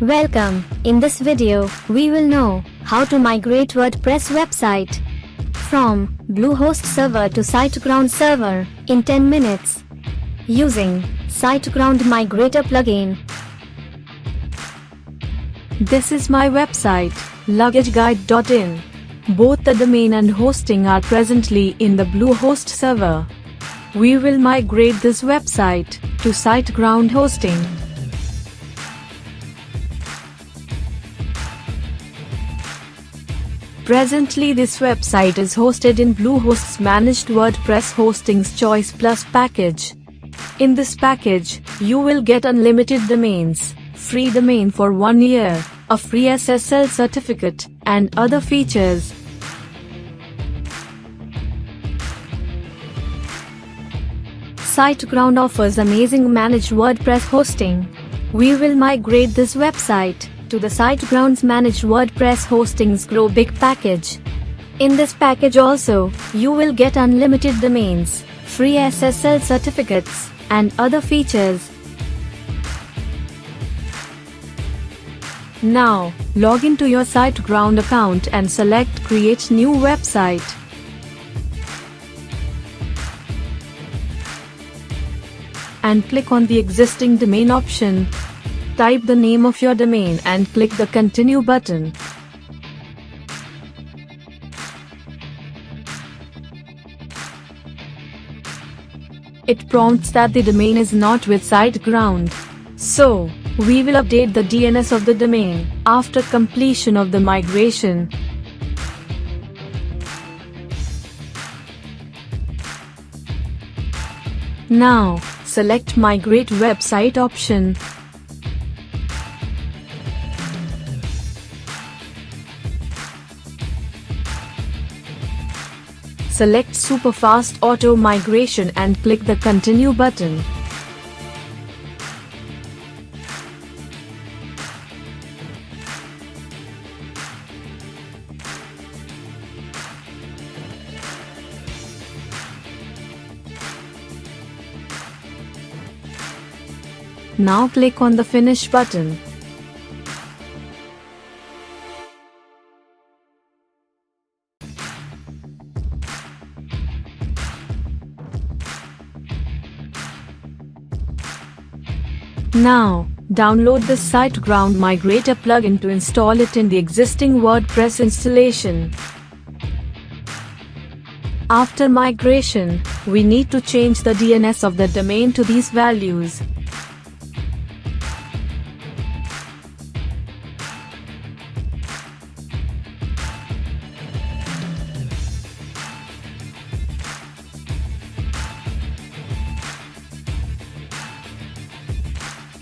Welcome. In this video, we will know how to migrate WordPress website from Bluehost server to Siteground server in 10 minutes using Siteground Migrator Plugin. This is my website, luggageguide.in. Both the domain and hosting are presently in the Bluehost server. We will migrate this website to Siteground hosting. Presently this website is hosted in Bluehost's managed WordPress Hosting's Choice Plus package. In this package, you will get unlimited domains, free domain for 1 year, a free SSL certificate, and other features. Siteground offers amazing managed WordPress hosting. We will migrate this website to the Siteground's managed WordPress hosting's Grow Big package. In this package also, you will get unlimited domains, free SSL certificates, and other features. Now, log into your Siteground account and select Create New Website. And click on the existing domain option. Type the name of your domain and click the Continue button. It prompts that the domain is not with Siteground. So, we will update the DNS of the domain after completion of the migration. Now, select Migrate Website option. Select Superfast Auto Migration and click the Continue button. Now click on the Finish button. Now, download the Siteground Migrator plugin to install it in the existing WordPress installation. After migration, we need to change the DNS of the domain to these values.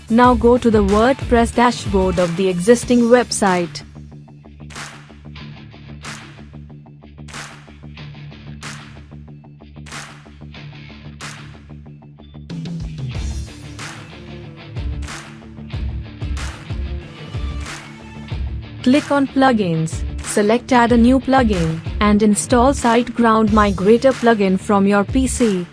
Now go to the WordPress dashboard of the existing website. Click on Plugins, select Add a new plugin, and install Siteground Migrator plugin from your PC.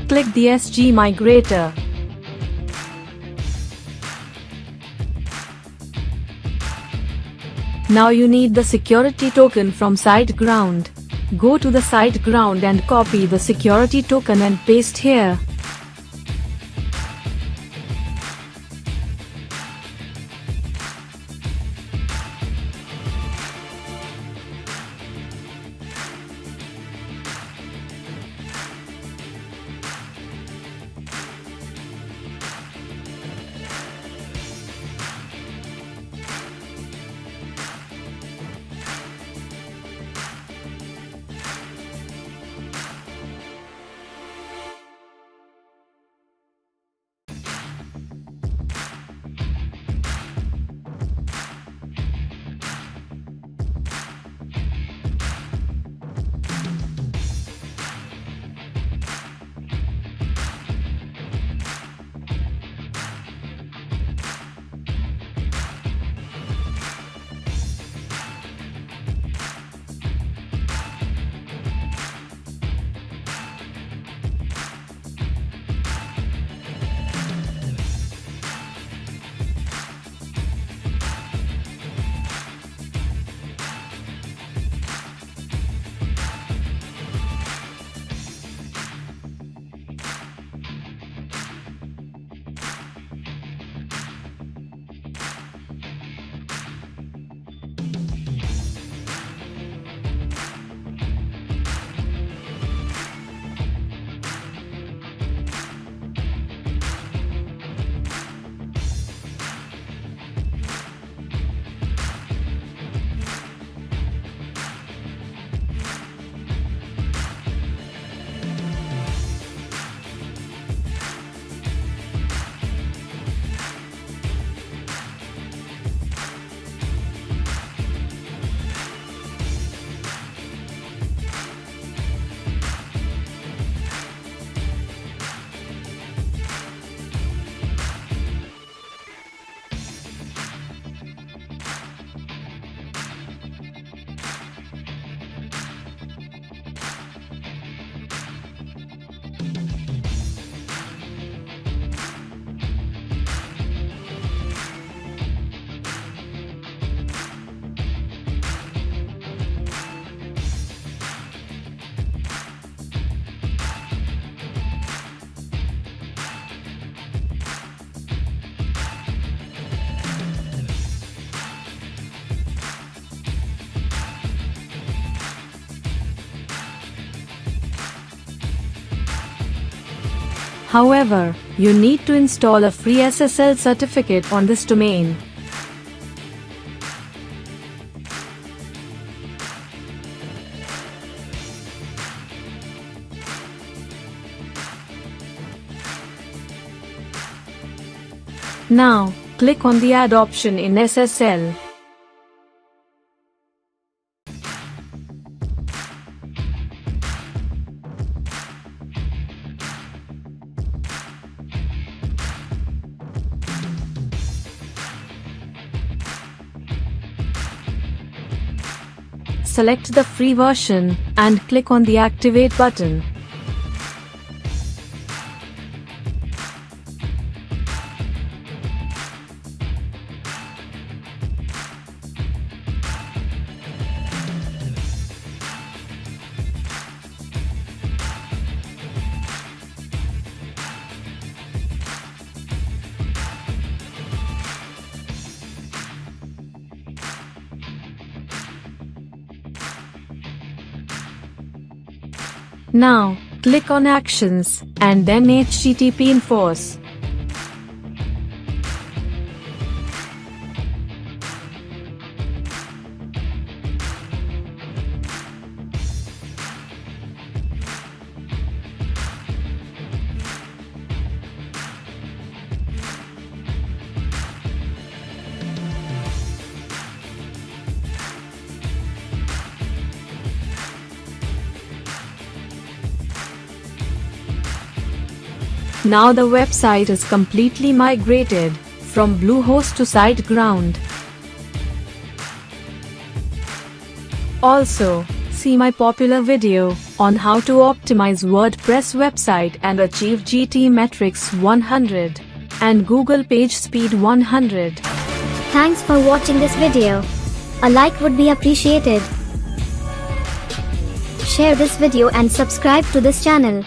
Click the SG Migrator. Now you need the security token from Siteground. Go to the Siteground and copy the security token and paste here. However, you need to install a free SSL certificate on this domain. Now, click on the Add option in SSL. Select the free version and click on the Activate button. Now, click on Actions, and then HTTP Enforce. Now the website is completely migrated from Bluehost to Siteground. Also, see my popular video on how to optimize WordPress website and achieve GT metrics 100 and Google page speed 100. Thanks for watching this video. A like would be appreciated. Share this video and subscribe to this channel.